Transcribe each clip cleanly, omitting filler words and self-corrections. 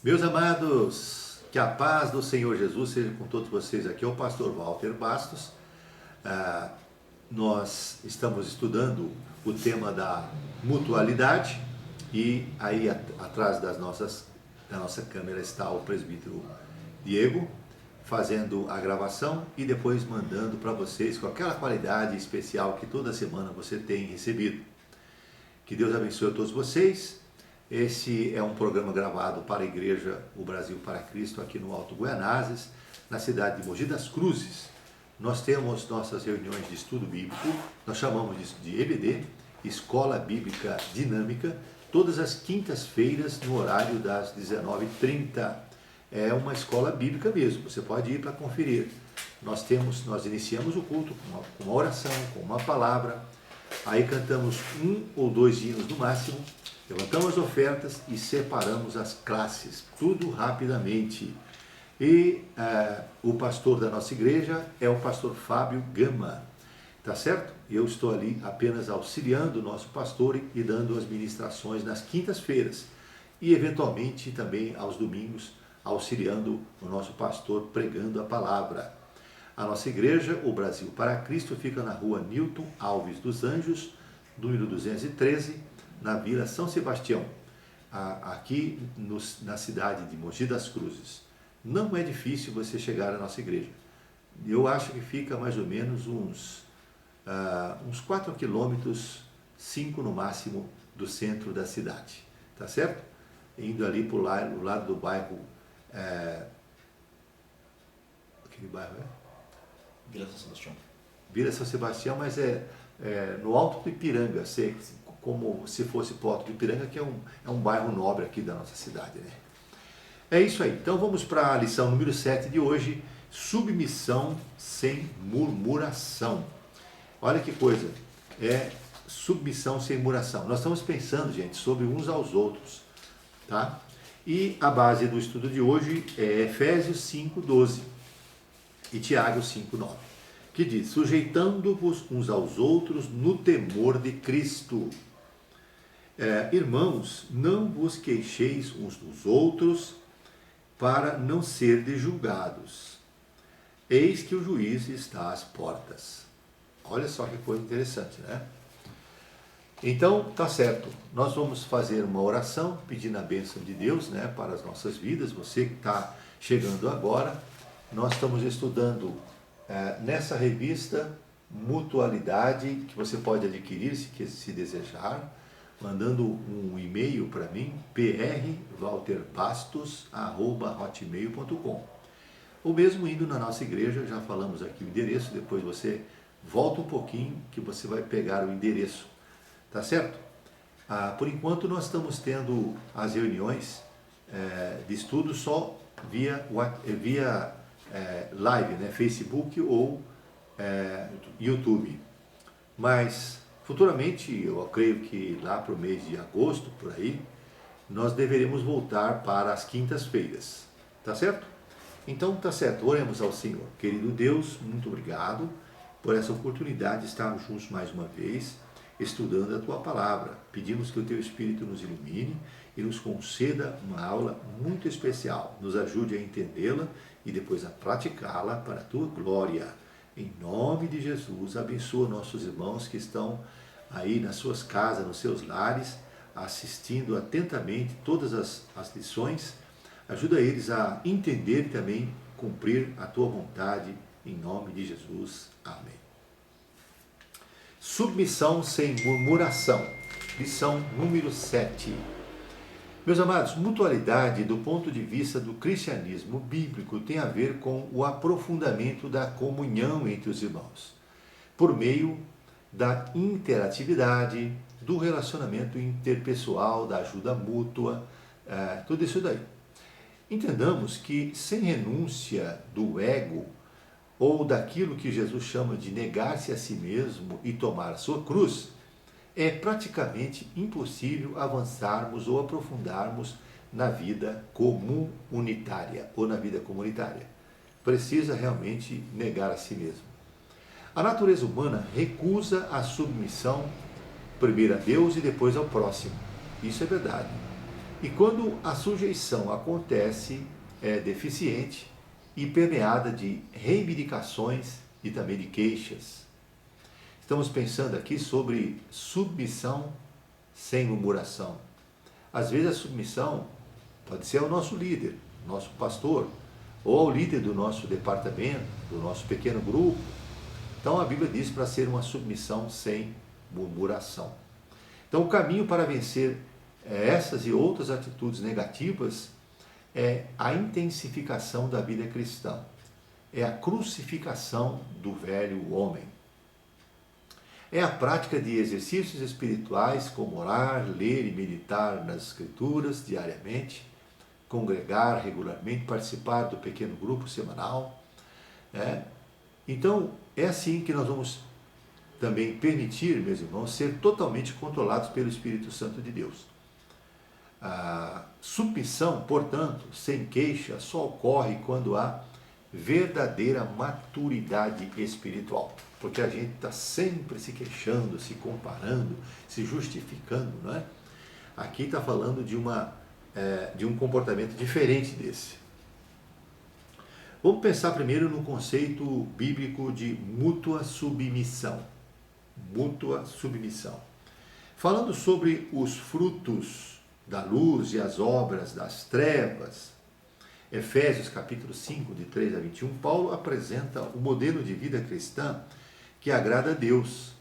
Meus amados, que a paz do Senhor Jesus seja com todos vocês. Aqui é o pastor Walter Bastos. Nós estamos estudando o tema da mutualidade e aí atrás da nossa câmera está o presbítero Diego fazendo a gravação e depois mandando para vocês com aquela qualidade especial que toda semana você tem recebido. Que Deus abençoe a todos vocês. Esse é um programa gravado para a Igreja O Brasil para Cristo, aqui no Alto Guianazes, na cidade de Mogi das Cruzes. Nós temos nossas reuniões de estudo bíblico, nós chamamos disso de EBD, Escola Bíblica Dinâmica, todas as quintas-feiras no horário das 19h30. É uma escola bíblica mesmo, você pode ir para conferir. Nós iniciamos o culto com uma oração, com uma palavra, aí cantamos 1 ou 2 hinos no máximo, levantamos as ofertas e separamos as classes, tudo rapidamente. E o pastor da nossa igreja é o pastor Fábio Gama, tá certo? Eu estou ali apenas auxiliando o nosso pastor e dando as ministrações nas quintas-feiras e eventualmente também aos domingos, auxiliando o nosso pastor pregando a palavra. A nossa igreja, o Brasil para Cristo, fica na rua Newton Alves dos Anjos, número 213, na Vila São Sebastião, aqui na cidade de Mogi das Cruzes. Não é difícil você chegar à nossa igreja. Eu acho que fica mais ou menos uns 4 quilômetros, 5 no máximo, do centro da cidade. Tá certo? Indo ali para o lado do bairro... aquele bairro Vila São Sebastião. Vila São Sebastião, mas no Alto do Ipiranga, como se fosse Porto do Ipiranga, que é um bairro nobre aqui da nossa cidade, né? É isso aí. Então vamos para a lição número 7 de hoje, submissão sem murmuração. Olha que coisa, submissão sem murmuração. Nós estamos pensando, gente, sobre uns aos outros, tá? E a base do estudo de hoje é Efésios 5:12 e Tiago 5:9, que diz: sujeitando-vos uns aos outros no temor de Cristo. Irmãos, não vos queixeis uns dos outros, para não serdes julgados. Eis que o juiz está às portas. Olha só que coisa interessante, né? Então, tá certo. Nós vamos fazer uma oração pedindo a bênção de Deus, né, para as nossas vidas. Você que está chegando agora, nós estamos estudando nessa revista Mutualidade, que você pode adquirir se desejar, mandando um e-mail para mim, prwalterbastos@hotmail.com. Ou mesmo indo na nossa igreja, já falamos aqui o endereço, depois você volta um pouquinho que você vai pegar o endereço, tá certo? Por enquanto nós estamos tendo as reuniões de estudo só via live, né? Facebook ou YouTube. Mas futuramente, eu creio que lá para o mês de agosto, por aí, nós deveremos voltar para as quintas-feiras. Tá certo? Então, tá certo. Oremos ao Senhor. Querido Deus, muito obrigado por essa oportunidade de estarmos juntos mais uma vez, estudando a Tua Palavra. Pedimos que o Teu Espírito nos ilumine e nos conceda uma aula muito especial. Nos ajude a entendê-la e depois a praticá-la para a Tua glória. Em nome de Jesus, abençoa nossos irmãos que estão aí nas suas casas, nos seus lares, assistindo atentamente todas as lições. Ajuda eles a entender e também cumprir a Tua vontade, em nome de Jesus. Amém. Submissão sem murmuração. Lição número 7. Meus amados, mutualidade do ponto de vista do cristianismo bíblico tem a ver com o aprofundamento da comunhão entre os irmãos, por meio da interatividade, do relacionamento interpessoal, da ajuda mútua, tudo isso daí. Entendamos que sem renúncia do ego ou daquilo que Jesus chama de negar-se a si mesmo e tomar a sua cruz, é praticamente impossível avançarmos ou aprofundarmos na vida comunitária ou na vida comunitária. Precisa realmente negar a si mesmo. A natureza humana recusa a submissão primeiro a Deus e depois ao próximo. Isso é verdade. E quando a sujeição acontece, é deficiente e permeada de reivindicações e também de queixas. Estamos pensando aqui sobre submissão sem murmuração. Às vezes a submissão pode ser ao nosso líder, nosso pastor, ou ao líder do nosso departamento, do nosso pequeno grupo. Então a Bíblia diz para ser uma submissão sem murmuração. Então o caminho para vencer essas e outras atitudes negativas é a intensificação da vida cristã, é a crucificação do velho homem. É a prática de exercícios espirituais como orar, ler e meditar nas Escrituras diariamente, congregar regularmente, participar do pequeno grupo semanal. Então, é assim que nós vamos também permitir, meus irmãos, ser totalmente controlados pelo Espírito Santo de Deus. A submissão, portanto, sem queixa, só ocorre quando há verdadeira maturidade espiritual. Porque a gente está sempre se queixando, se comparando, se justificando, não é? Aqui está falando de um comportamento diferente desse. Vamos pensar primeiro no conceito bíblico de mútua submissão. Mútua submissão. Falando sobre os frutos da luz e as obras das trevas, Efésios capítulo 5, de 3 a 21, Paulo apresenta o modelo de vida cristã que agrada a Deus.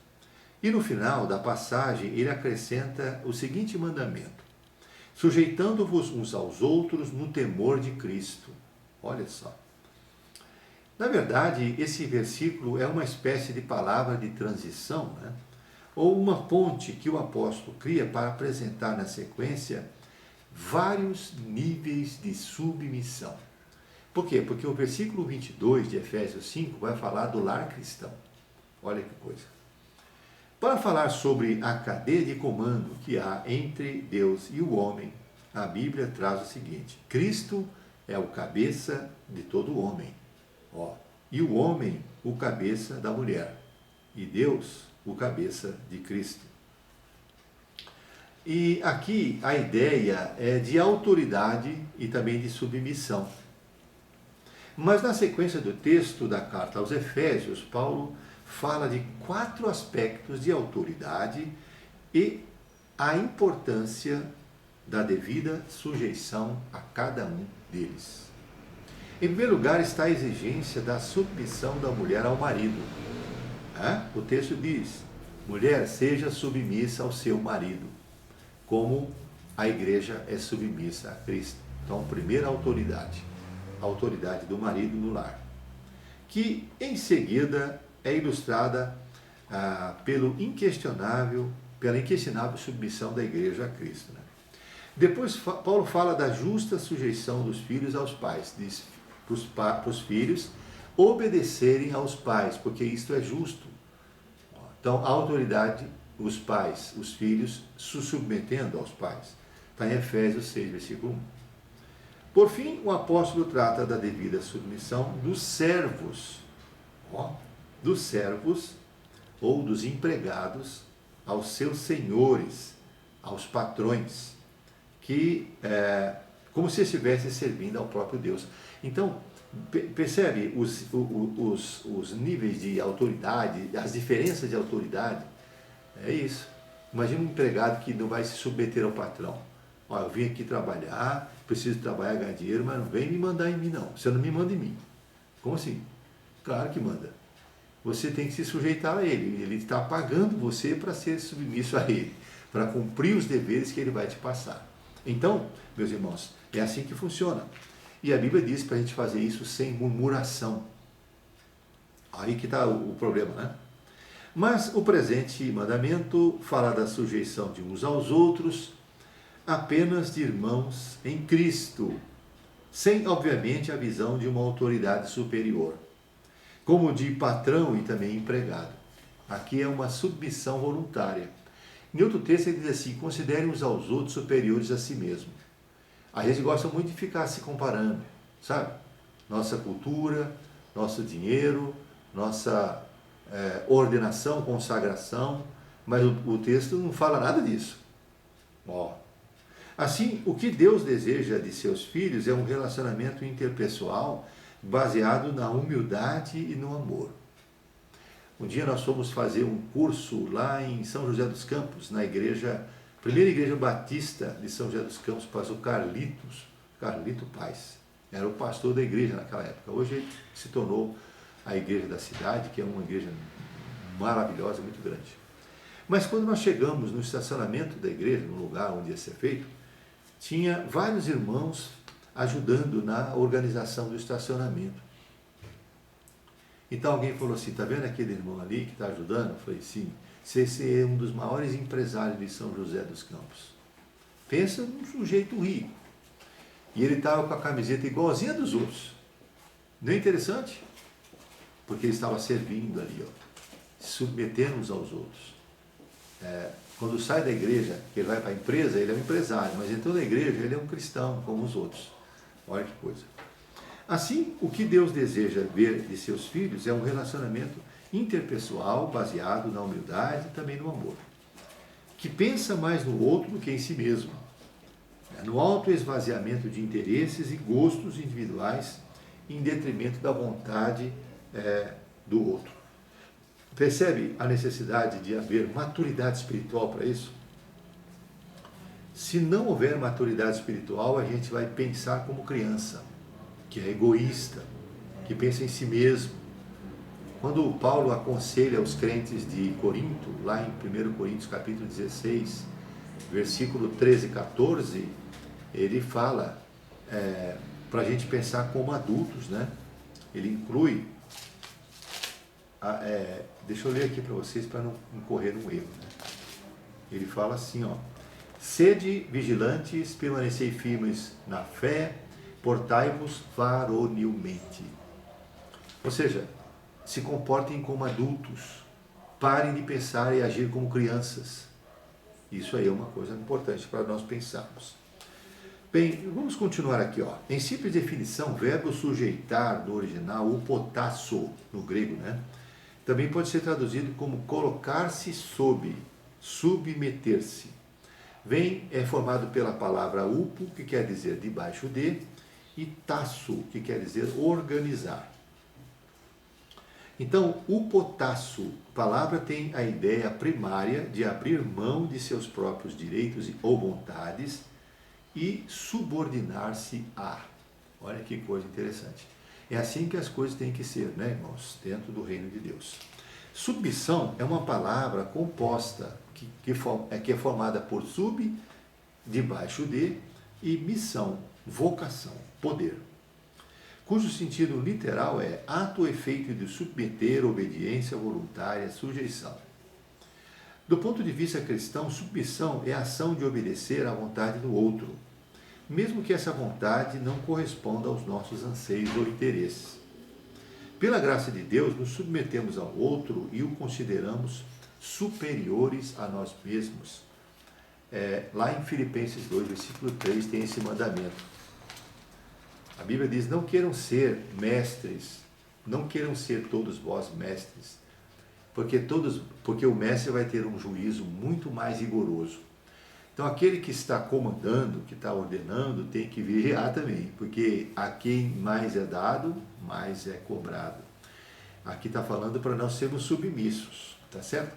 E no final da passagem ele acrescenta o seguinte mandamento: sujeitando-vos uns aos outros no temor de Cristo. Olha só. Na verdade, esse versículo é uma espécie de palavra de transição, né? Ou uma ponte que o apóstolo cria para apresentar na sequência vários níveis de submissão. Por quê? Porque o versículo 22 de Efésios 5 vai falar do lar cristão. Olha que coisa. Para falar sobre a cadeia de comando que há entre Deus e o homem, a Bíblia traz o seguinte: Cristo é o cabeça de todo homem, e o homem o cabeça da mulher, e Deus o cabeça de Cristo. E aqui a ideia é de autoridade e também de submissão. Mas na sequência do texto da carta aos Efésios, Paulo fala de 4 aspectos de autoridade e a importância da devida sujeição a cada um deles. Em primeiro lugar está a exigência da submissão da mulher ao marido. O texto diz: mulher, seja submissa ao seu marido, como a igreja é submissa a Cristo. Então, primeira autoridade, a autoridade do marido no lar, que em seguida é ilustrada pela inquestionável submissão da igreja a Cristo. Depois, Paulo fala da justa sujeição dos filhos aos pais, diz para os filhos obedecerem aos pais, porque isto é justo. Então, a autoridade, os pais, os filhos, se submetendo aos pais. Está em Efésios 6, versículo 1. Por fim, o apóstolo trata da devida submissão dos servos, ou dos empregados aos seus senhores, aos patrões, que como se estivessem servindo ao próprio Deus. Então, percebe os níveis de autoridade, as diferenças de autoridade? É isso. Imagina um empregado que não vai se submeter ao patrão. Eu vim aqui trabalhar, preciso trabalhar, ganhar dinheiro, mas não vem me mandar em mim, não. Você não me manda em mim. Como assim? Claro que manda. Você tem que se sujeitar a ele. Ele está pagando você para ser submisso a ele, para cumprir os deveres que ele vai te passar. Então, meus irmãos, é assim que funciona. E a Bíblia diz para a gente fazer isso sem murmuração. Aí que está o problema, né? Mas o presente mandamento fala da sujeição de uns aos outros, apenas de irmãos em Cristo, sem, obviamente, a visão de uma autoridade superior, como de patrão e também empregado. Aqui é uma submissão voluntária. Em outro texto ele diz assim: considerem uns aos outros superiores a si mesmo. A gente gosta muito de ficar se comparando, sabe? Nossa cultura, nosso dinheiro, nossa ordenação, consagração, mas o texto não fala nada disso. Assim, o que Deus deseja de seus filhos é um relacionamento interpessoal baseado na humildade e no amor. Um dia nós fomos fazer um curso lá em São José dos Campos, na primeira igreja batista de São José dos Campos, pastor Carlito Paz. Era o pastor da igreja naquela época. Hoje ele se tornou a igreja da cidade, que é uma igreja maravilhosa, muito grande. Mas quando nós chegamos no estacionamento da igreja, no lugar onde ia ser feito, tinha vários irmãos ajudando na organização do estacionamento. Então alguém falou assim, está vendo aquele irmão ali que está ajudando? Eu falei, sim, esse é um dos maiores empresários de São José dos Campos. Pensa num sujeito rico. E ele estava com a camiseta igualzinha dos outros. Não é interessante? Porque ele estava servindo ali, ó, submetendo uns aos outros. Quando sai da igreja, que ele vai para a empresa, ele é um empresário, mas entrou na igreja, ele é um cristão, como os outros. Olha que coisa. Assim, o que Deus deseja ver de seus filhos é um relacionamento interpessoal baseado na humildade e também no amor, que pensa mais no outro do que em si mesmo, no autoesvaziamento de interesses e gostos individuais em detrimento da vontade do outro. Percebe a necessidade de haver maturidade espiritual para isso? Se não houver maturidade espiritual, a gente vai pensar como criança, que é egoísta, que pensa em si mesmo. Quando Paulo aconselha os crentes de Corinto, lá em 1 Coríntios capítulo 16, versículo 13 e 14, ele fala para a gente pensar como adultos, né? Ele inclui, deixa eu ler aqui para vocês para não incorrer num erro, né? Ele fala assim, ó, sede vigilantes, permanecei firmes na fé, portai-vos varonilmente. Ou seja, se comportem como adultos, parem de pensar e agir como crianças. Isso aí é uma coisa importante para nós pensarmos. Bem, vamos continuar aqui, ó. Em simples definição, o verbo sujeitar no original, upotasso no grego, né? Também pode ser traduzido como colocar-se sob, submeter-se. É formado pela palavra upo, que quer dizer debaixo de, e tasso, que quer dizer organizar. Então, upotasso, palavra tem a ideia primária de abrir mão de seus próprios direitos ou vontades e subordinar-se a. Olha que coisa interessante. É assim que as coisas têm que ser, né, irmãos? Dentro do reino de Deus. Submissão é uma palavra composta, que é formada por sub, debaixo de, e missão, vocação, poder, cujo sentido literal é ato ou efeito de submeter, obediência voluntária, sujeição. Do ponto de vista cristão, submissão é a ação de obedecer à vontade do outro, mesmo que essa vontade não corresponda aos nossos anseios ou interesses. Pela graça de Deus, nos submetemos ao outro e o consideramos superiores a nós mesmos. Lá em Filipenses 2, versículo 3, tem esse mandamento. A Bíblia diz, não queiram ser mestres, não queiram ser todos vós mestres, porque o mestre vai ter um juízo muito mais rigoroso. Então aquele que está comandando, que está ordenando, tem que vigiar também, porque a quem mais é dado, mais é cobrado. Aqui está falando para nós sermos submissos, tá certo?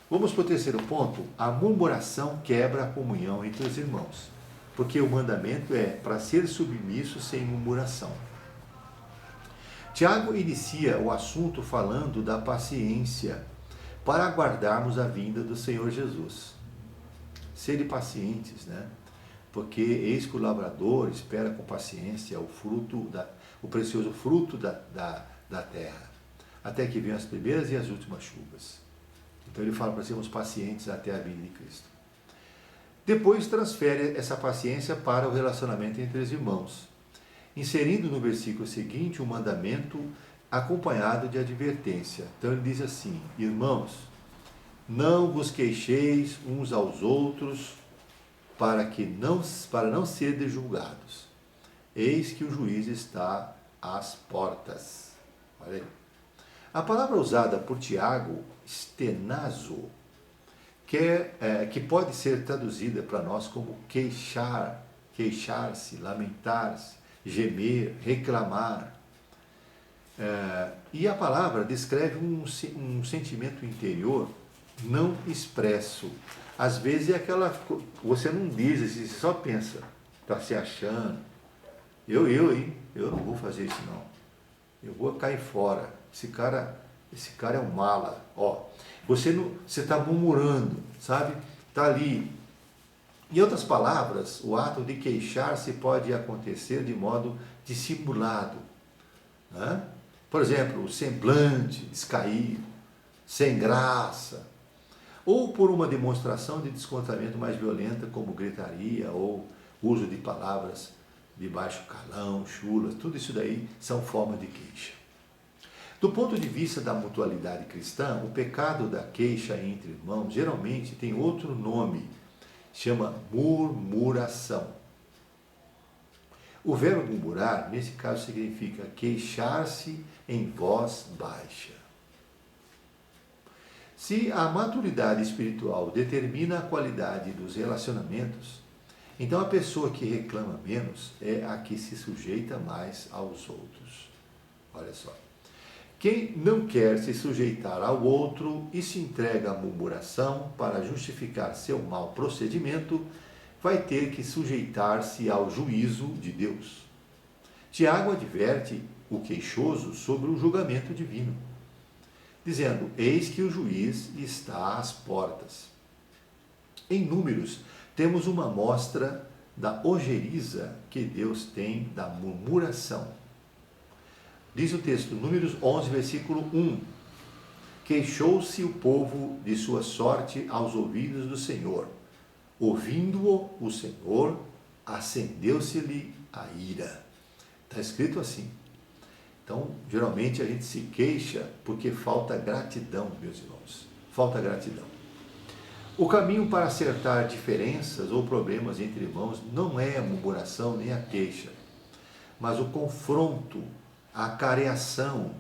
Vamos para o terceiro ponto. A murmuração quebra a comunhão entre os irmãos, porque o mandamento é para ser submisso sem murmuração. Tiago inicia o assunto falando da paciência para aguardarmos a vinda do Senhor Jesus. Serem pacientes, né? Porque eis que o lavrador espera com paciência o precioso fruto da terra, até que venham as primeiras e as últimas chuvas. Então ele fala para sermos pacientes até a vinda de Cristo. Depois transfere essa paciência para o relacionamento entre os irmãos, inserindo no versículo seguinte um mandamento acompanhado de advertência. Então ele diz assim, irmãos, não vos queixeis uns aos outros para não serdes julgados. Eis que o juiz está às portas. Olha aí. A palavra usada por Tiago, stenazo, que pode ser traduzida para nós como queixar, queixar-se, lamentar-se, gemer, reclamar. E a palavra descreve um sentimento interior não expresso. Às vezes é aquela, você não diz, você só pensa, está se achando. Hein? Eu não vou fazer isso não. Eu vou cair fora. Esse cara é um mala. Ó, você está murmurando, sabe? Está ali. Em outras palavras, o ato de queixar-se pode acontecer de modo dissimulado, né? Por exemplo, o semblante descaído, sem graça, ou por uma demonstração de descontamento mais violenta, como gritaria ou uso de palavras de baixo calão, chulas. Tudo isso daí são formas de queixa. Do ponto de vista da mutualidade cristã, o pecado da queixa entre irmãos geralmente tem outro nome, chama murmuração. O verbo murmurar, nesse caso, significa queixar-se em voz baixa. Se a maturidade espiritual determina a qualidade dos relacionamentos, então a pessoa que reclama menos é a que se sujeita mais aos outros. Olha só. Quem não quer se sujeitar ao outro e se entrega à murmuração para justificar seu mau procedimento, vai ter que sujeitar-se ao juízo de Deus. Tiago adverte o queixoso sobre o julgamento divino, dizendo: eis que o juiz está às portas. Em Números, temos uma mostra da ojeriza que Deus tem da murmuração. Diz o texto, Números 11, versículo 1. Queixou-se o povo de sua sorte aos ouvidos do Senhor. Ouvindo-o, o Senhor, acendeu-se-lhe a ira. Está escrito assim. Então, geralmente a gente se queixa porque falta gratidão, meus irmãos. Falta gratidão. O caminho para acertar diferenças ou problemas entre irmãos não é a murmuração nem a queixa, mas o confronto, a acareação,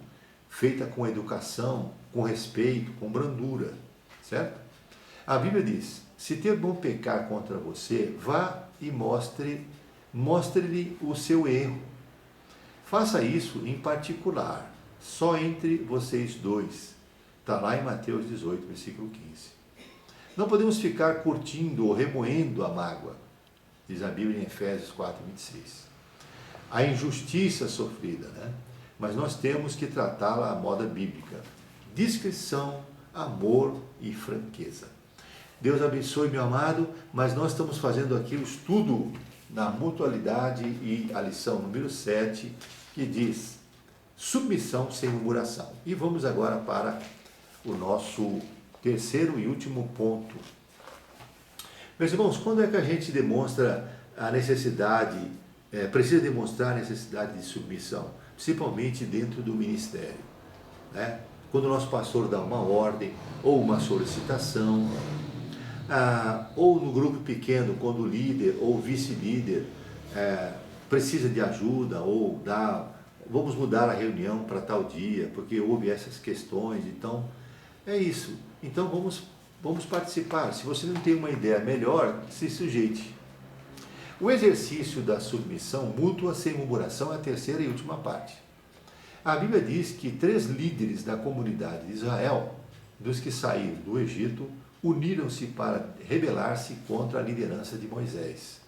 feita com educação, com respeito, com brandura, certo? A Bíblia diz: se teu irmão pecar contra você, vá e mostre-lhe o seu erro. Faça isso em particular, só entre vocês dois. Está lá em Mateus 18, versículo 15. Não podemos ficar curtindo ou remoendo a mágoa, diz a Bíblia em Efésios 4, 26. A injustiça sofrida, né? Mas nós temos que tratá-la à moda bíblica. Discrição, amor e franqueza. Deus abençoe, meu amado, mas nós estamos fazendo aqui o estudo na mutualidade e a lição número 7, que diz submissão sem murmuração. E vamos agora para o nosso terceiro e último ponto. Meus irmãos, quando é que a gente demonstra a necessidade, precisa demonstrar a necessidade de submissão? Principalmente dentro do ministério, né? Quando o nosso pastor dá uma ordem ou uma solicitação, ou no grupo pequeno, quando o líder ou o vice-líder precisa de ajuda, ou vamos mudar a reunião para tal dia, porque houve essas questões. Então, é isso. Então, vamos participar. Se você não tem uma ideia melhor, se sujeite. O exercício da submissão mútua sem murmuração é a terceira e última parte. A Bíblia diz que 3 líderes da comunidade de Israel, dos que saíram do Egito, uniram-se para rebelar-se contra a liderança de Moisés.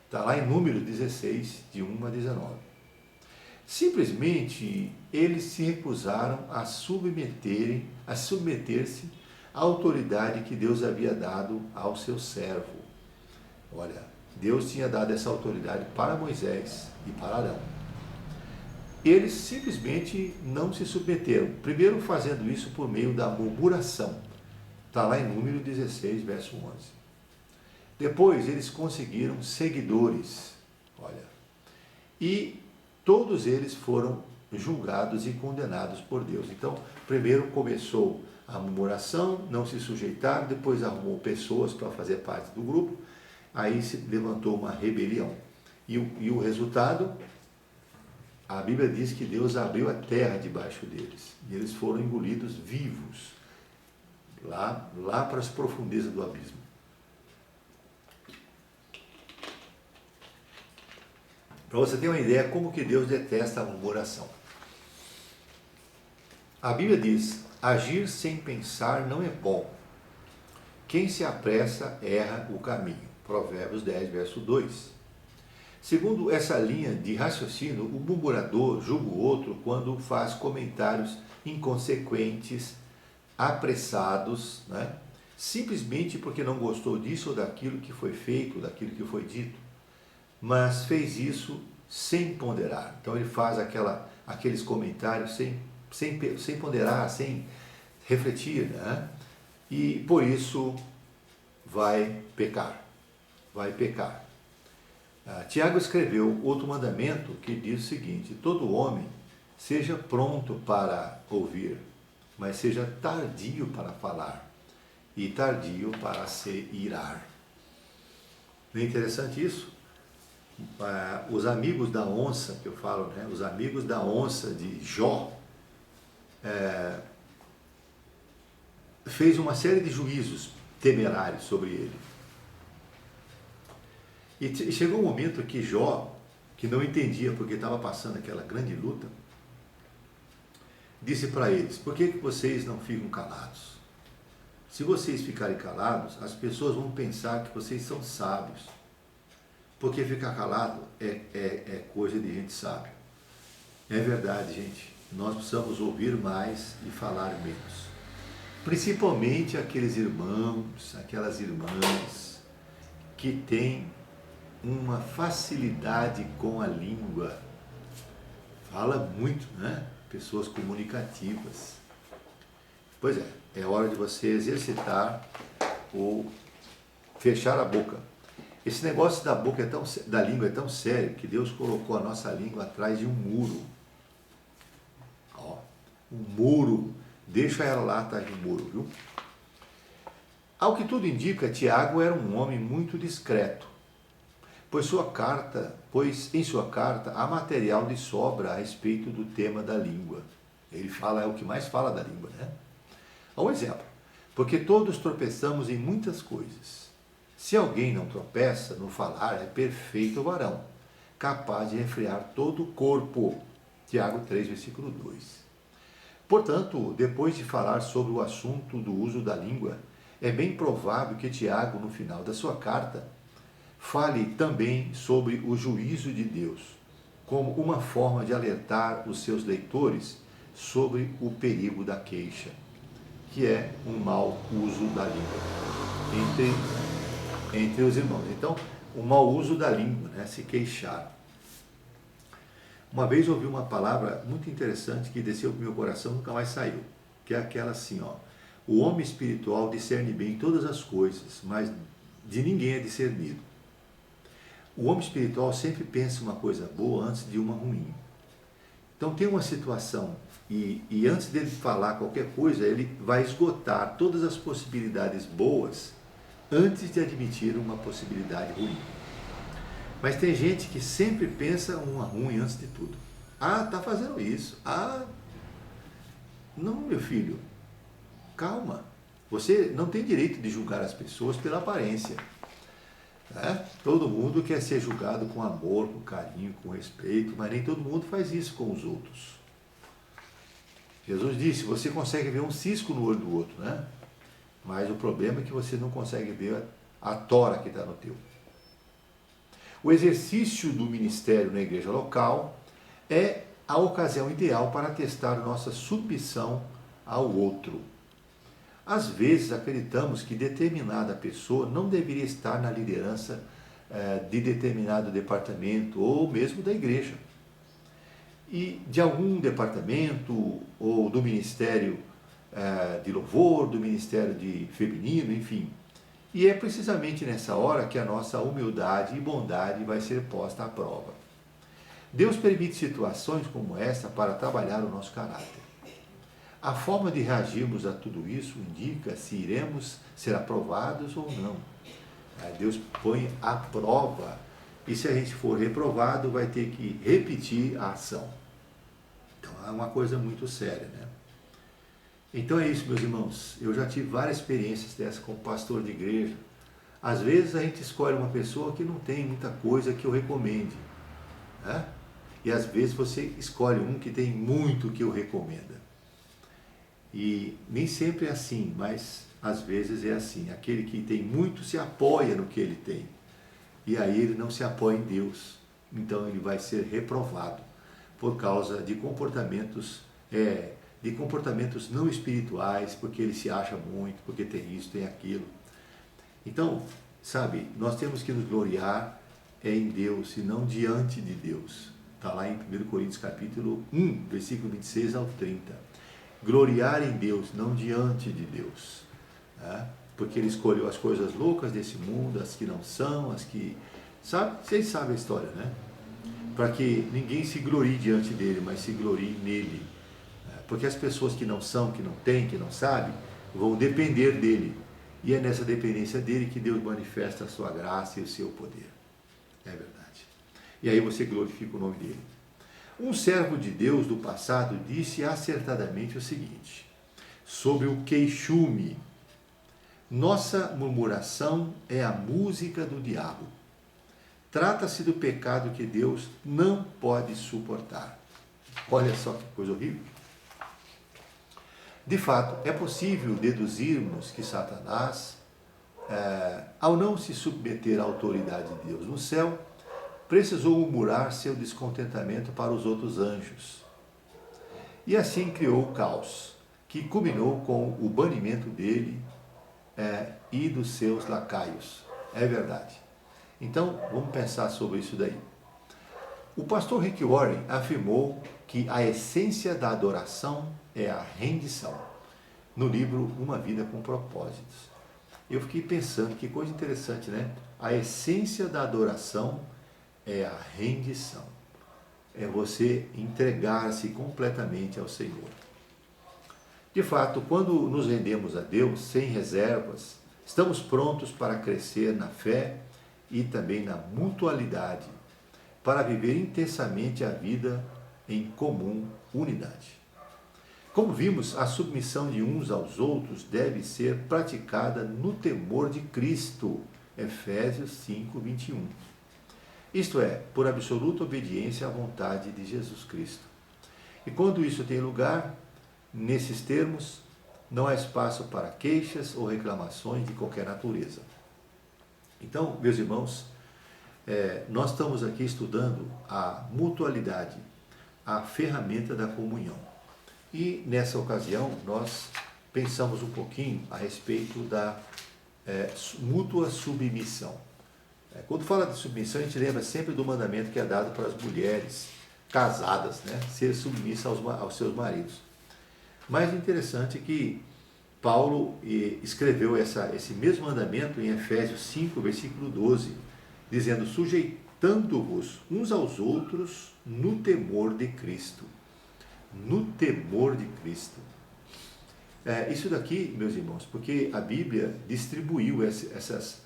Está lá em Números 16, de 1 a 19. Simplesmente, eles se recusaram a submeter-se à autoridade que Deus havia dado ao seu servo. Olha, Deus tinha dado essa autoridade para Moisés e para Arão. Eles simplesmente não se submeteram. Primeiro fazendo isso por meio da murmuração. Está lá em Número 16, verso 11. Depois eles conseguiram seguidores. Olha. E todos eles foram julgados e condenados por Deus. Então, primeiro começou a murmuração, não se sujeitaram, depois arrumou pessoas para fazer parte do grupo. Aí se levantou uma rebelião. E o resultado, a Bíblia diz que Deus abriu a terra debaixo deles. E eles foram engolidos vivos. lá para as profundezas do abismo. Para você ter uma ideia como que Deus detesta a murmuração. A Bíblia diz: agir sem pensar não é bom. Quem se apressa erra o caminho. Provérbios 10, verso 2. Segundo essa linha de raciocínio, o murmurador julga o outro quando faz comentários inconsequentes, apressados, né? Simplesmente porque não gostou disso ou daquilo que foi feito, daquilo que foi dito, mas fez isso sem ponderar. Então ele faz aqueles comentários sem ponderar, sem refletir, né? E por isso vai pecar. Tiago escreveu outro mandamento que diz o seguinte: todo homem seja pronto para ouvir, mas seja tardio para falar e tardio para se irar. Não é interessante isso? Os amigos da onça, que eu falo, né? Os amigos da onça de Jó, fez uma série de juízos temerários sobre ele. E chegou um momento que Jó, que não entendia porque estava passando aquela grande luta, disse para eles: por que vocês não ficam calados? Se vocês ficarem calados, as pessoas vão pensar que vocês são sábios. Porque ficar calado é coisa de gente sábia. É verdade, gente. Nós precisamos ouvir mais e falar menos. Principalmente aqueles irmãos, aquelas irmãs que têm uma facilidade com a língua. Fala muito, né? Pessoas comunicativas. Pois é hora de você exercitar ou fechar a boca. Esse negócio da boca da língua é tão sério que Deus colocou a nossa língua atrás de um muro. Um muro. Deixa ela lá atrás de um muro, viu? Ao que tudo indica, Tiago era um homem muito discreto, pois em sua carta há material de sobra a respeito do tema da língua. Ele fala, é o que mais fala da língua, né? Um exemplo: porque todos tropeçamos em muitas coisas. Se alguém não tropeça no falar, é perfeito varão, capaz de refrear todo o corpo. Tiago 3, versículo 2. Portanto, depois de falar sobre o assunto do uso da língua, é bem provável que Tiago, no final da sua carta, fale também sobre o juízo de Deus, como uma forma de alertar os seus leitores sobre o perigo da queixa, que é um mau uso da língua entre os irmãos. Então, o mau uso da língua, né? Se queixar. Uma vez eu ouvi uma palavra muito interessante que desceu para o meu coração e nunca mais saiu, que é aquela assim, ó: o homem espiritual discerne bem todas as coisas, mas de ninguém é discernido. O homem espiritual sempre pensa uma coisa boa antes de uma ruim. Então tem uma situação e antes dele falar qualquer coisa, ele vai esgotar todas as possibilidades boas antes de admitir uma possibilidade ruim. Mas tem gente que sempre pensa uma ruim antes de tudo. Ah, está fazendo isso. Ah, não, meu filho. Calma. Você não tem direito de julgar as pessoas pela aparência. Todo mundo quer ser julgado com amor, com carinho, com respeito, mas nem todo mundo faz isso com os outros. Jesus disse: você consegue ver um cisco no olho do outro, né? Mas o problema é que você não consegue ver a tora que está no teu. O exercício do ministério na igreja local é a ocasião ideal para testar nossa submissão ao outro. Às vezes acreditamos que determinada pessoa não deveria estar na liderança de determinado departamento ou mesmo da igreja. E de algum departamento ou do ministério de louvor, do ministério de feminino, enfim. E é precisamente nessa hora que a nossa humildade e bondade vai ser posta à prova. Deus permite situações como essa para trabalhar o nosso caráter. A forma de reagirmos a tudo isso indica se iremos ser aprovados ou não. Deus põe à prova, e se a gente for reprovado, vai ter que repetir a ação. Então é uma coisa muito séria, né? Então é isso, meus irmãos. Eu já tive várias experiências dessas como pastor de igreja. Às vezes a gente escolhe uma pessoa que não tem muita coisa que eu recomende, né? E às vezes você escolhe um que tem muito que eu recomenda. E nem sempre é assim, mas às vezes é assim. Aquele que tem muito se apoia no que ele tem. E aí ele não se apoia em Deus. Então ele vai ser reprovado por causa de comportamentos não espirituais, porque ele se acha muito, porque tem isso, tem aquilo. Então, sabe, nós temos que nos gloriar em Deus e não diante de Deus. Está lá em 1 Coríntios capítulo 1, versículo 26 ao 30. Gloriar em Deus, não diante de Deus. Né? Porque ele escolheu as coisas loucas desse mundo, as que não são, as que... Sabe? Vocês sabem a história, né? Para que ninguém se glorie diante dele, mas se glorie nele. Porque as pessoas que não são, que não têm, que não sabem, vão depender dele. E é nessa dependência dele que Deus manifesta a sua graça e o seu poder. É verdade. E aí você glorifica o nome dele. Um servo de Deus do passado disse acertadamente o seguinte, sobre o queixume: nossa murmuração é a música do diabo. Trata-se do pecado que Deus não pode suportar. Olha só que coisa horrível. De fato, é possível deduzirmos que Satanás, ao não se submeter à autoridade de Deus no céu, precisou murmurar seu descontentamento para os outros anjos. E assim criou o caos, que culminou com o banimento dele e dos seus lacaios. É verdade. Então, vamos pensar sobre isso daí. O pastor Rick Warren afirmou que a essência da adoração é a rendição, no livro Uma Vida com Propósitos. Eu fiquei pensando, que coisa interessante, né? A essência da adoração é a rendição. É você entregar-se completamente ao Senhor. De fato, quando nos rendemos a Deus sem reservas, estamos prontos para crescer na fé e também na mutualidade, para viver intensamente a vida em comum unidade. Como vimos, a submissão de uns aos outros deve ser praticada no temor de Cristo. Efésios 5, 21. Isto é, por absoluta obediência à vontade de Jesus Cristo. E quando isso tem lugar, nesses termos, não há espaço para queixas ou reclamações de qualquer natureza. Então, meus irmãos, nós estamos aqui estudando a mutualidade, a ferramenta da comunhão. E nessa ocasião nós pensamos um pouquinho a respeito da mútua submissão. Quando fala de submissão, a gente lembra sempre do mandamento que é dado para as mulheres casadas, né? Ser submissa aos seus maridos. Mas interessante que Paulo escreveu esse mesmo mandamento em Efésios 5, versículo 12, dizendo: sujeitando-vos uns aos outros no temor de Cristo. No temor de Cristo. Isso daqui, meus irmãos, porque a Bíblia distribuiu essas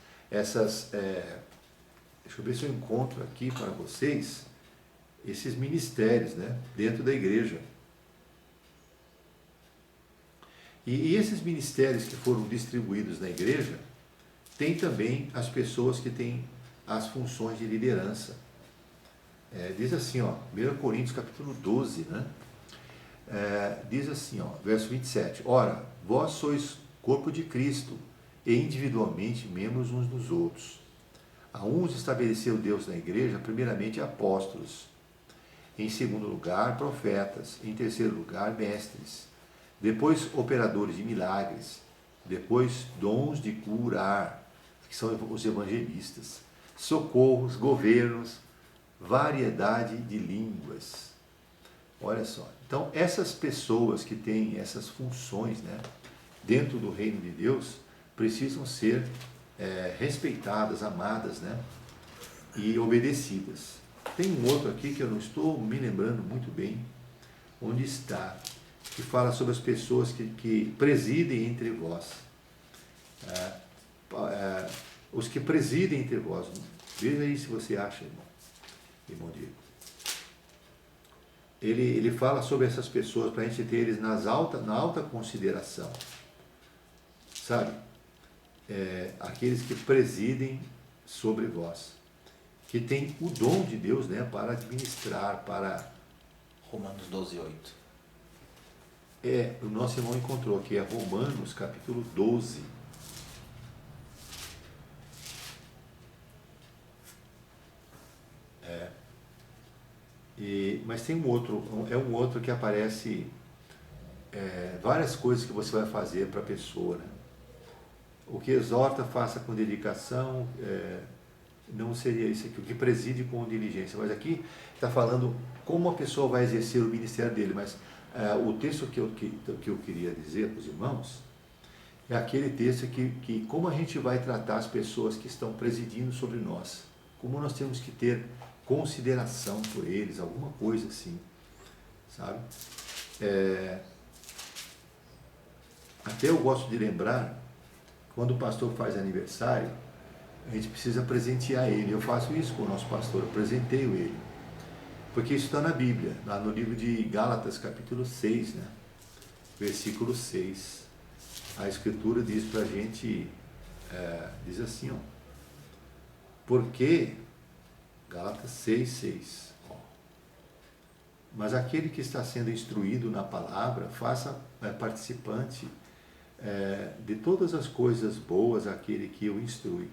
deixa eu ver se eu encontro aqui para vocês esses ministérios, né, dentro da igreja. E esses ministérios que foram distribuídos na igreja, tem também as pessoas que têm as funções de liderança. Diz assim, 1 Coríntios capítulo 12, né? Diz assim, verso 27, ora, vós sois corpo de Cristo, e individualmente membros uns dos outros. A uns estabeleceu Deus na igreja, primeiramente apóstolos, em segundo lugar profetas, em terceiro lugar mestres, depois operadores de milagres, depois dons de curar, que são os evangelistas, socorros, governos, variedade de línguas. Olha só, então essas pessoas que têm essas funções, né, dentro do reino de Deus, precisam ser respeitadas, amadas, né, e obedecidas. Tem um outro aqui que eu não estou me lembrando muito bem onde está, que fala sobre as pessoas que presidem entre vós. Os que presidem entre vós. Veja aí se você acha, irmão Diego. ele fala sobre essas pessoas para a gente ter eles na alta consideração, sabe? Aqueles que presidem sobre vós, que tem o dom de Deus, né, para administrar, para... Romanos 12:8. O nosso irmão encontrou aqui, é Romanos capítulo 12. Mas tem um outro que aparece, várias coisas que você vai fazer para a pessoa, né? O que exorta, faça com dedicação, não seria isso aqui, o que preside com diligência, mas aqui está falando como a pessoa vai exercer o ministério dele, mas o texto que eu queria dizer para os irmãos é aquele texto que como a gente vai tratar as pessoas que estão presidindo sobre nós, como nós temos que ter consideração por eles, alguma coisa assim, sabe? Até eu gosto de lembrar, quando o pastor faz aniversário, a gente precisa presentear ele. Eu faço isso com o nosso pastor, eu presenteio ele. Porque isso está na Bíblia, lá no livro de Gálatas, capítulo 6, né? Versículo 6. A Escritura diz para a gente, diz assim, ó, porque, Gálatas 6:6, mas aquele que está sendo instruído na palavra, faça participante de todas as coisas boas aquele que o instrui.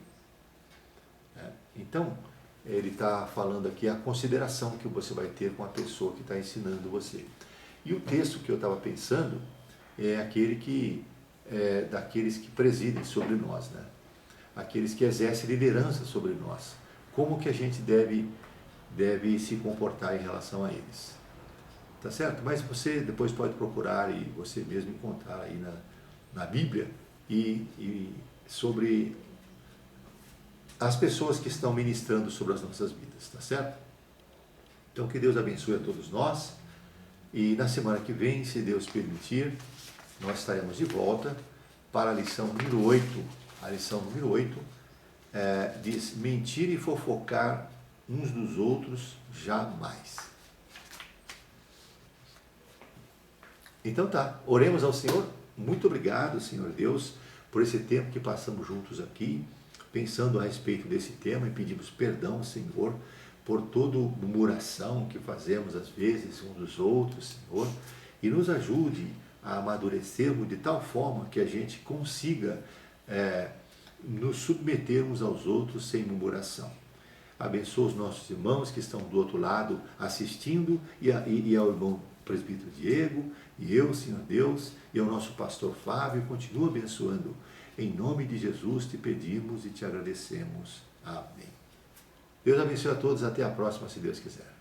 Então, ele está falando aqui a consideração que você vai ter com a pessoa que está ensinando você. E o texto que eu estava pensando é aquele daqueles que presidem sobre nós, né? Aqueles que exercem liderança sobre nós. Como que a gente deve se comportar em relação a eles. Tá certo? Mas você depois pode procurar e você mesmo encontrar aí na Bíblia e sobre as pessoas que estão ministrando sobre as nossas vidas, tá certo? Então que Deus abençoe a todos nós e na semana que vem, se Deus permitir, nós estaremos de volta para a lição número 8. A lição número 8 diz: mentir e fofocar uns dos outros jamais. Então tá, oremos ao Senhor. Muito obrigado, Senhor Deus, por esse tempo que passamos juntos aqui, pensando a respeito desse tema, e pedimos perdão, Senhor, por toda murmuração que fazemos às vezes uns dos outros, Senhor, e nos ajude a amadurecermos de tal forma que a gente consiga nos submetermos aos outros sem murmuração. Abençoa os nossos irmãos que estão do outro lado assistindo e ao irmão presbítero Diego, e eu, Senhor Deus, e ao nosso pastor Flávio, continua abençoando. Em nome de Jesus te pedimos e te agradecemos. Amém. Deus abençoe a todos. Até a próxima, se Deus quiser.